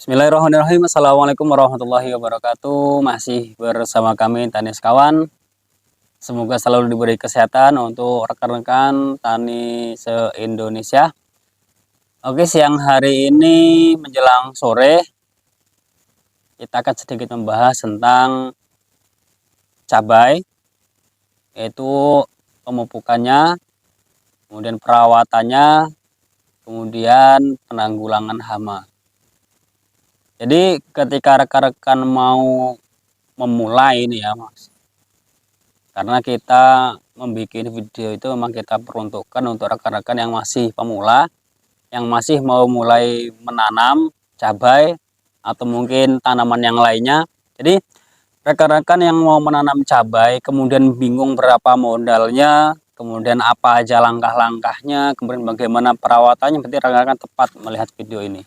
Bismillahirrahmanirrahim. Assalamualaikum warahmatullahi wabarakatuh. Masih bersama kami Tani Sekawan. Semoga selalu diberi kesehatan untuk rekan-rekan tani se-Indonesia. Oke, siang hari ini menjelang sore kita akan sedikit membahas tentang cabai, yaitu pemupukannya, kemudian perawatannya, kemudian penanggulangan hama. Jadi ketika rekan-rekan mau memulai ini ya Mas, karena kita membuat video itu memang kita peruntukkan untuk rekan-rekan yang masih pemula, yang masih mau mulai menanam cabai atau mungkin tanaman yang lainnya. Jadi rekan-rekan yang mau menanam cabai kemudian bingung berapa modalnya, kemudian apa aja langkah-langkahnya, kemudian bagaimana perawatannya, berarti rekan-rekan tepat melihat video ini.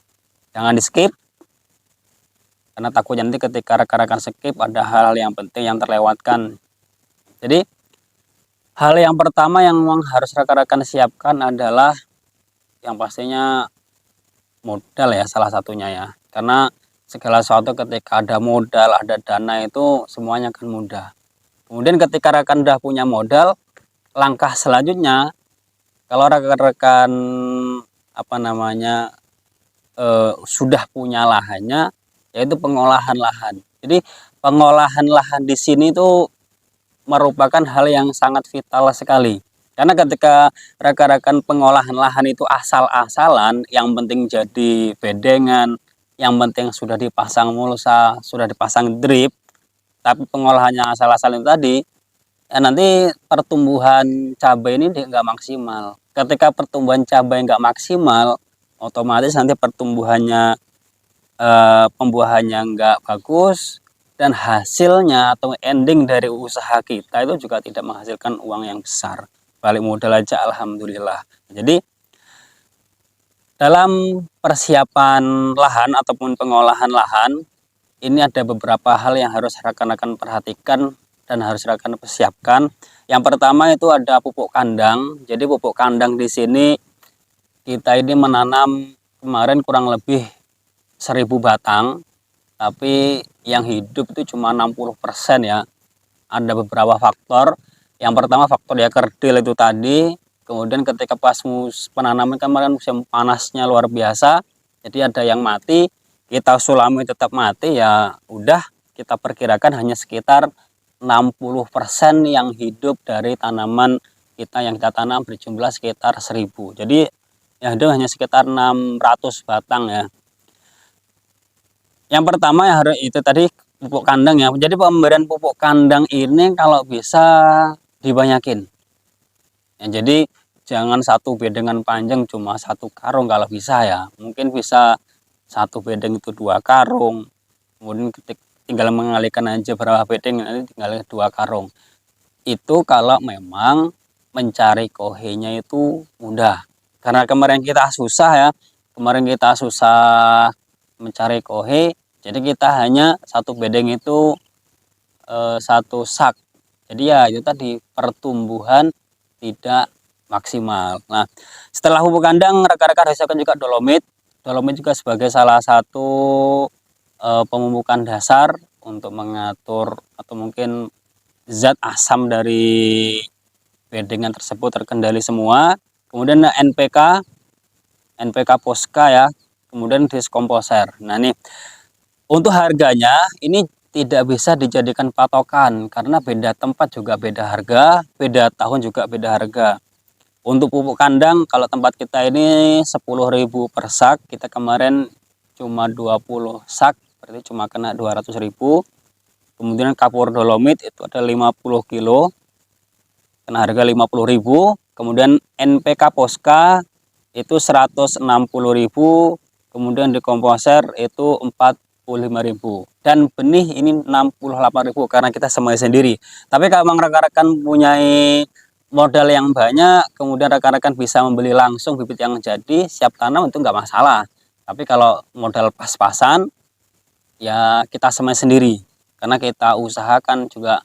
Jangan di skip, karena takutnya nanti ketika rekan-rekan skip ada hal-hal yang penting yang terlewatkan. Jadi hal yang pertama yang memang harus rekan-rekan siapkan adalah yang pastinya modal ya, salah satunya ya. Karena segala sesuatu ketika ada modal, ada dana, itu semuanya akan mudah. Kemudian ketika rekan udah punya modal, langkah selanjutnya kalau rekan-rekan sudah punya lahannya, yaitu pengolahan lahan. Jadi pengolahan lahan di sini tuh merupakan hal yang sangat vital sekali. Karena ketika rekan-rekan pengolahan lahan itu asal-asalan, yang penting jadi bedengan, yang penting sudah dipasang mulsa, sudah dipasang drip, tapi pengolahannya asal-asalan itu tadi, ya nanti pertumbuhan cabai ini nggak maksimal. Ketika pertumbuhan cabai nggak maksimal, otomatis nanti pembuahannya nggak bagus, dan hasilnya atau ending dari usaha kita itu juga tidak menghasilkan uang yang besar. Balik modal aja alhamdulillah. Jadi dalam persiapan lahan ataupun pengolahan lahan, ini ada beberapa hal yang harus rekan-rekan perhatikan dan harus rekan persiapkan. Yang pertama itu ada pupuk kandang. Jadi pupuk kandang di sini kita ini menanam kemarin kurang lebih 1000 batang, tapi yang hidup itu cuma 60% ya. Ada beberapa faktor. Yang pertama faktor ya kerdil itu tadi. Kemudian ketika pas penanaman kemarin musim panasnya luar biasa, jadi ada yang mati, kita sulami tetap mati, ya udah kita perkirakan hanya sekitar 60% yang hidup dari tanaman kita yang kita tanam berjumlah sekitar 1000. Jadi yang hidup hanya sekitar 600 batang ya. Yang pertama ya harus itu tadi pupuk kandang ya. Jadi pemberian pupuk kandang ini kalau bisa dibanyakin. Ya, jadi jangan satu bedengan panjang cuma 1 karung kalau bisa ya. Mungkin bisa 1 bedeng itu 2 karung. Kemudian tinggal mengalihkan aja berapa bedeng, nanti tinggal 2 karung. Itu kalau memang mencari kohenya itu mudah. Karena kemarin kita susah ya. Kemarin kita susah mencari kohe, jadi kita hanya 1 bedeng itu 1 sak. Jadi ya itu tadi pertumbuhan tidak maksimal. Nah, setelah pupuk kandang rekan-rekan harus siapkan juga dolomit. Dolomit juga sebagai salah satu pemupukan dasar untuk mengatur atau mungkin zat asam dari bedengan tersebut terkendali semua. Kemudian NPK Posca ya, kemudian diskomposer. Nah nih, untuk harganya ini tidak bisa dijadikan patokan karena beda tempat juga beda harga, beda tahun juga beda harga. Untuk pupuk kandang kalau tempat kita ini 10.000 per sak, kita kemarin cuma 20 sak, berarti cuma kena 200.000. Kemudian kapur dolomit itu ada 50 kilo, kena harga 50.000. Kemudian NPK Posca itu 160.000, kemudian dekomposer itu 45.000, dan benih ini 68.000 karena kita semuanya sendiri. Tapi kalau memang rekan-rekan punya modal yang banyak, kemudian rekan-rekan bisa membeli langsung bibit yang jadi siap tanam, itu nggak masalah. Tapi kalau modal pas-pasan ya kita semuanya sendiri, karena kita usahakan juga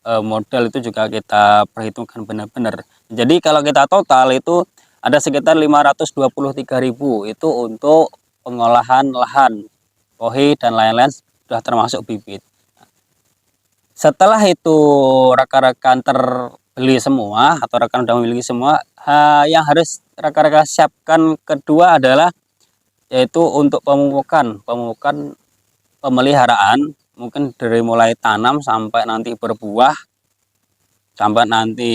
modal itu juga kita perhitungkan benar-benar. Jadi kalau kita total itu ada sekitar 523.000 itu untuk pengolahan lahan, kohi dan lain-lain sudah termasuk bibit. Setelah itu rekan-rekan terbeli semua atau rekan sudah memiliki semua, yang harus rekan-rekan siapkan kedua adalah yaitu untuk pemupukan pemeliharaan, mungkin dari mulai tanam sampai nanti berbuah sampai nanti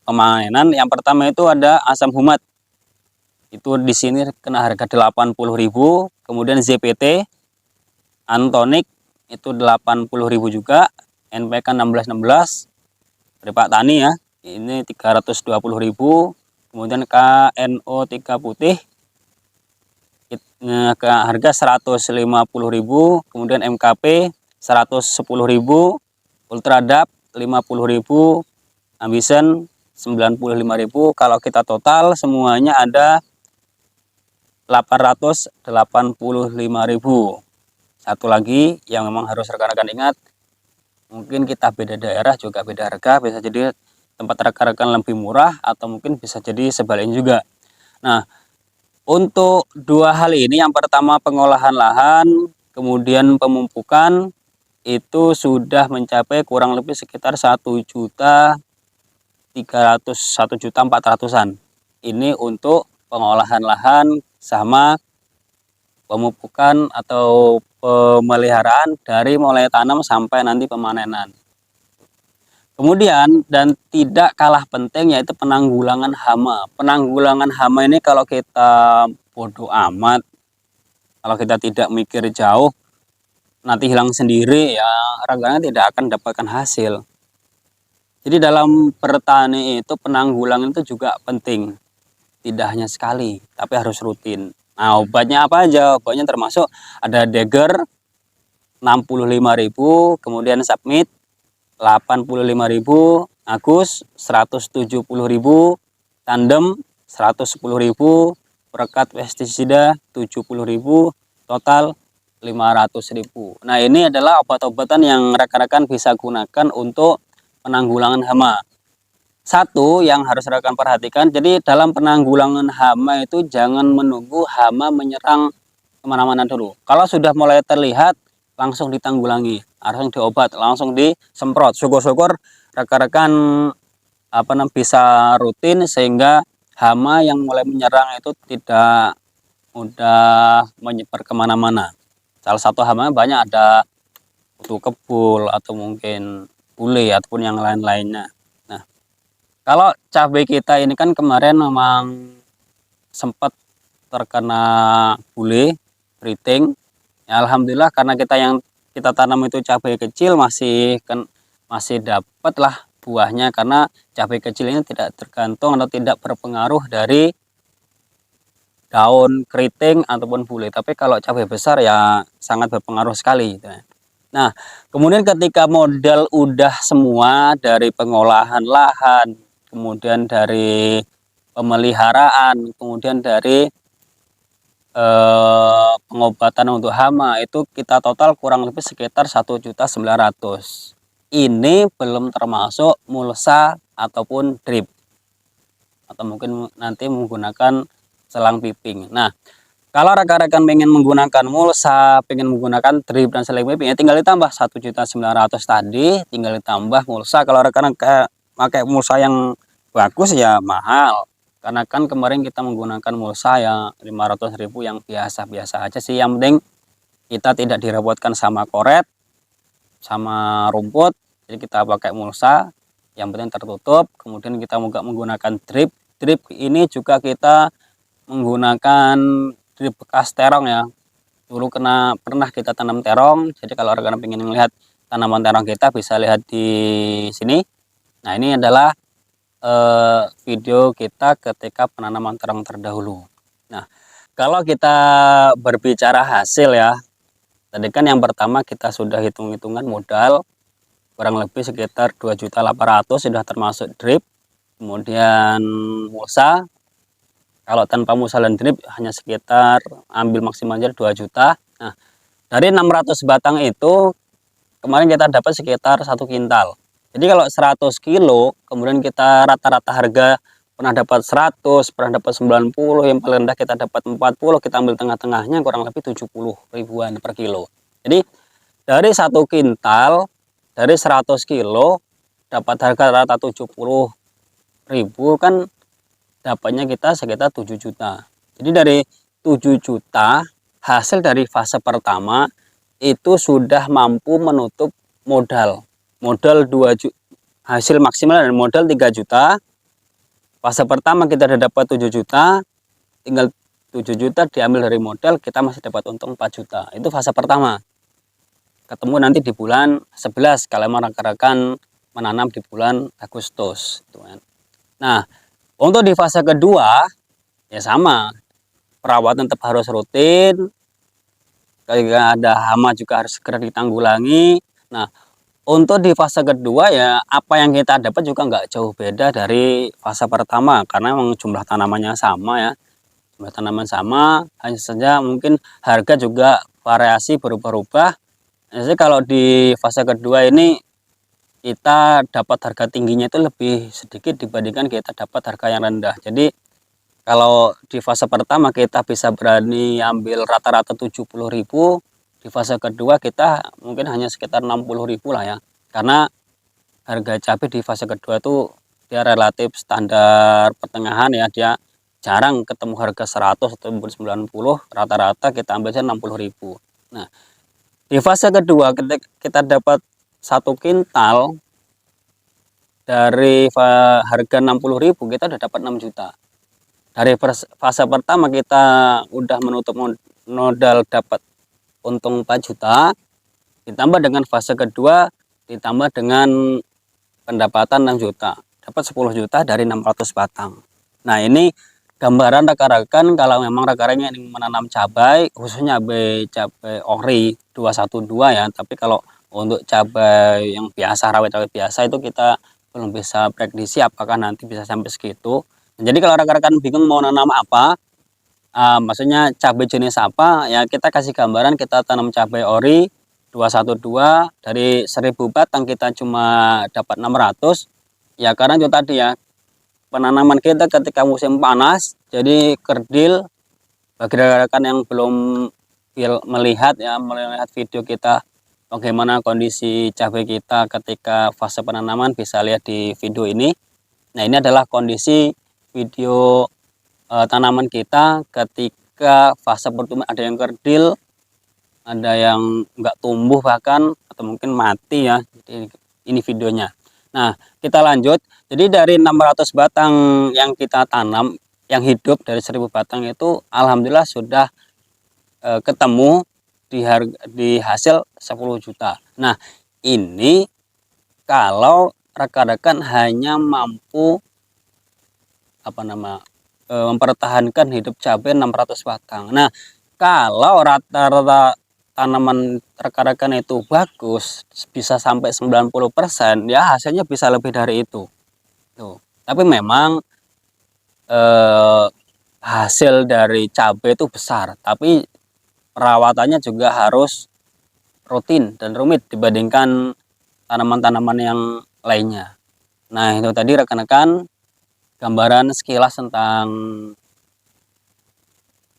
pemanenan. Yang pertama itu ada asam humat, itu di sini kena harga 80.000. Kemudian ZPT Antonik itu 80.000 juga. NPK 1616 dari Pak Tani ya, ini 320.000. Kemudian KNO 3 putih ke harga 150.000. Kemudian MKP 110.000, Ultradap 50.000, Ambition 95.000. Kalau kita total semuanya ada 885.000. Satu lagi yang memang harus rekan-rekan ingat, mungkin kita beda daerah juga beda harga, bisa jadi tempat rekan-rekan lebih murah atau mungkin bisa jadi sebaliknya juga. Nah, untuk dua hal ini, yang pertama pengolahan lahan, kemudian pemupukan, itu sudah mencapai kurang lebih sekitar 1.400.000-an. Ini untuk pengolahan lahan sama pemupukan atau pemeliharaan dari mulai tanam sampai nanti pemanenan. Kemudian dan tidak kalah penting yaitu penanggulangan hama. Penanggulangan hama ini kalau kita bodoh amat, kalau kita tidak mikir jauh, nanti hilang sendiri ya, rekan-rekan tidak akan dapatkan hasil. Jadi dalam bertani itu penanggulangan itu juga penting. Tidak hanya sekali, tapi harus rutin. Nah, obatnya apa aja? Obatnya termasuk ada Dagger 65.000, kemudian Submit 85.000, Agus 170.000, Tandem 110.000, Perekat pestisida 70.000, total 500.000. Nah, ini adalah obat-obatan yang rekan-rekan bisa gunakan untuk penanggulangan hama. Satu yang harus rekan perhatikan, jadi dalam penanggulangan hama itu jangan menunggu hama menyerang kemana-mana dulu. Kalau sudah mulai terlihat, langsung ditanggulangi, langsung diobat, langsung disemprot. Syukur-syukur rekan-rekan bisa rutin sehingga hama yang mulai menyerang itu tidak mudah menyebar kemana-mana. Salah satu hama banyak, ada kutu kebul atau mungkin bule ataupun yang lain-lainnya. Kalau cabai kita ini kan kemarin memang sempat terkena bule keriting. Ya, alhamdulillah karena kita tanam itu cabai kecil masih dapat lah buahnya, karena cabai kecil ini tidak tergantung atau tidak berpengaruh dari daun keriting ataupun bule. Tapi kalau cabai besar ya sangat berpengaruh sekali. Nah, kemudian ketika modal udah semua dari pengolahan lahan, kemudian dari pemeliharaan, kemudian dari pengobatan untuk hama, itu kita total kurang lebih sekitar 1.900.000. Ini belum termasuk mulsa ataupun drip, atau mungkin nanti menggunakan selang piping. Nah, kalau rekan-rekan pengen menggunakan mulsa, pengen menggunakan drip dan selang piping, ya tinggal ditambah 1.900.000 tadi, tinggal ditambah mulsa. Kalau rekan-rekan pakai mulsa yang bagus ya mahal, karena kan kemarin kita menggunakan mulsa ya 500.000 yang biasa-biasa aja sih. Yang penting kita tidak direpotkan sama koret sama rumput, jadi kita pakai mulsa yang penting tertutup. Kemudian kita juga menggunakan drip ini juga kita menggunakan drip bekas terong ya. Dulu pernah kita tanam terong, jadi kalau rekan-rekan ingin melihat tanaman terong kita bisa lihat di sini. Nah, ini adalah video kita ketika penanaman terong terdahulu. Nah, kalau kita berbicara hasil ya, tadi kan yang pertama kita sudah hitung-hitungan modal kurang lebih sekitar 2.800.000 sudah termasuk drip, kemudian mulsa. Kalau tanpa mulsa dan drip hanya sekitar ambil maksimalnya 2 juta. Nah, dari 600 batang itu kemarin kita dapat sekitar 1 kintal. Jadi kalau 100 kilo, kemudian kita rata-rata harga pernah dapat 100, pernah dapat 90, yang paling rendah kita dapat 40, kita ambil tengah-tengahnya kurang lebih 70 ribuan per kilo. Jadi dari 1 kintal, dari 100 kilo dapat harga rata 70.000, kan dapatnya kita sekitar 7 juta. Jadi dari 7 juta hasil dari fase pertama itu sudah mampu menutup modal 2 juta, hasil maksimal dan modal 3 juta. Fase pertama kita sudah dapat 7 juta, tinggal 7 juta diambil dari modal, kita masih dapat untung 4 juta. Itu fase pertama. Ketemu nanti di bulan 11 kalau rekan-rekan menanam di bulan Agustus. Nah, untuk di fase kedua ya sama, perawatan tetap harus rutin, kalau ada hama juga harus segera ditanggulangi. Nah, untuk di fase kedua ya apa yang kita dapat juga nggak jauh beda dari fase pertama, karena memang jumlah tanamannya sama ya, jumlah tanaman sama, hanya saja mungkin harga juga variasi berubah-ubah. Jadi kalau di fase kedua ini kita dapat harga tingginya itu lebih sedikit dibandingkan kita dapat harga yang rendah. Jadi kalau di fase pertama kita bisa berani ambil rata-rata 70.000, di fase kedua kita mungkin hanya sekitar 60.000 lah ya. Karena harga cabai di fase kedua itu dia relatif standar pertengahan ya, dia jarang ketemu harga 100 atau 90, rata-rata kita ambilnya 60.000. Nah, di fase kedua ketika kita dapat 1 kintal dari harga 60.000, kita udah dapat 6 juta. Dari fase pertama kita udah menutup modal dapat untung 4 juta, ditambah dengan fase kedua ditambah dengan pendapatan 6 juta, dapat 10 juta dari 600 batang. Nah, ini gambaran rekan-rekan kalau memang rekan-rekan ingin menanam cabai, khususnya cabai ori 212 ya. Tapi kalau untuk cabai yang biasa, rawit cabai biasa itu kita belum bisa prediksi apakah nanti bisa sampai segitu. Jadi kalau rekan-rekan bingung mau nanam apa, maksudnya cabai jenis apa, ya kita kasih gambaran, kita tanam cabai ori 212 dari 1000 batang kita cuma dapat 600. Ya karena itu tadi ya, penanaman kita ketika musim panas, jadi kerdil. Bagi rekan-rekan yang belum melihat video kita bagaimana kondisi cabai kita ketika fase penanaman, bisa lihat di video ini. Nah, ini adalah kondisi video tanaman kita ketika fase pertumbuhan, ada yang kerdil, ada yang enggak tumbuh bahkan, atau mungkin mati ya. Jadi ini videonya. Nah, kita lanjut. Jadi dari 600 batang yang kita tanam, yang hidup dari 1000 batang itu alhamdulillah sudah ketemu di hasil 10 juta. Nah, ini kalau rekan-rekan hanya mampu mempertahankan hidup cabai 600 batang. Nah, kalau rata-rata tanaman rekan-rekan itu bagus, bisa sampai 90%, ya hasilnya bisa lebih dari itu. Tuh. Tapi memang hasil dari cabai itu besar, tapi perawatannya juga harus rutin dan rumit dibandingkan tanaman-tanaman yang lainnya. Nah, itu tadi rekan-rekan gambaran sekilas tentang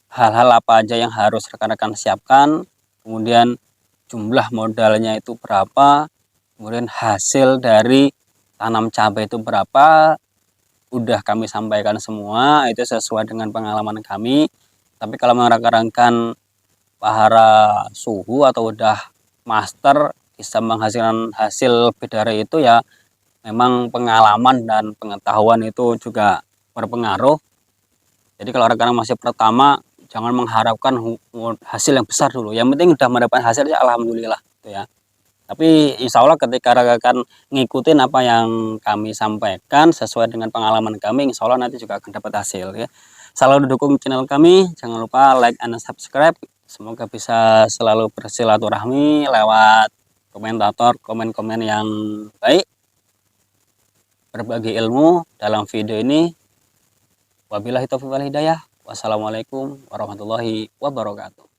hal-hal apa aja yang harus rekan-rekan siapkan, kemudian jumlah modalnya itu berapa, kemudian hasil dari tanam cabai itu berapa, udah kami sampaikan semua, itu sesuai dengan pengalaman kami. Tapi kalau rekan-rekan pahara suhu atau udah master bisa menghasilkan hasil lebih dari itu, ya memang pengalaman dan pengetahuan itu juga berpengaruh. Jadi kalau rekan masih pertama, jangan mengharapkan hasil yang besar dulu. Yang penting udah mendapatkan hasil ya alhamdulillah, gitu ya. Tapi insya Allah ketika rekan ngikutin apa yang kami sampaikan sesuai dengan pengalaman kami, insya Allah nanti juga akan dapat hasil ya. Selalu dukung channel kami, jangan lupa like and subscribe. Semoga bisa selalu bersilaturahmi lewat komentator, komen-komen yang baik, berbagi ilmu dalam video ini. Wabillahi taufiq wal hidayah. Wassalamualaikum warahmatullahi wabarakatuh.